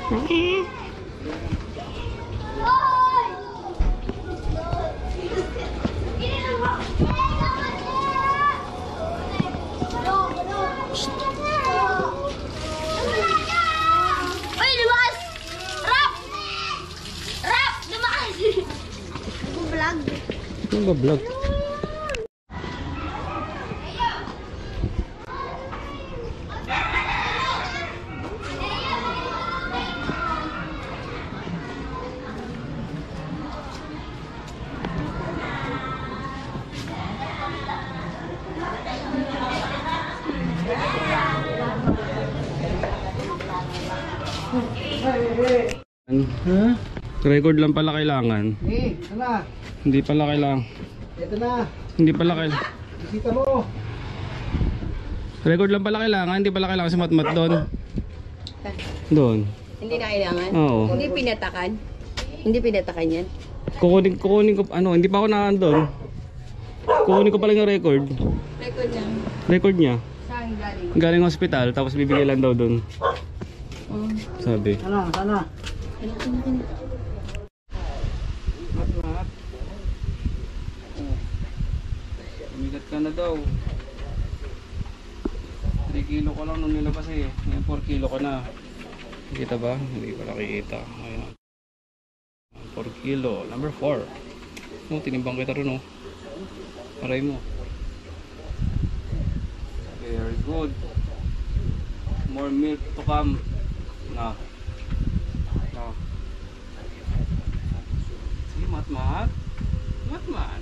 Uy, lumas! Rap! Rap! Lumas! Vlog. Ano ba vlog? Ha? Record lang pala kailangan. Sana. Hindi pala kailangan. Ito na. Hindi pala kailangan. Bisita mo. Record lang pala kailangan. Hindi pala kailangan si Matmat doon. Doon. Hindi na kailangan? Oo. Hindi pinatakan? Hindi pinatakan yan? Kukunin ko, ano, hindi pa ako doon. Kukunin ko pala yung record. Record niya. Record niya. Saan galing? Galing hospital, tapos bibigay lang daw doon. Sabi. Sana, sana. Matmat. Umigat ka na daw. 3 kilo ko lang nung nilabas eh. Ngayon 4 kilo ko na. Kita ba? Hindi ko nakikita. Ayun. 4 kilo. Number 4. Oh, tinimbang kita rin oh. Aray mo. Very good. More milk to come. Na. Na. Si Matmat. Matmat.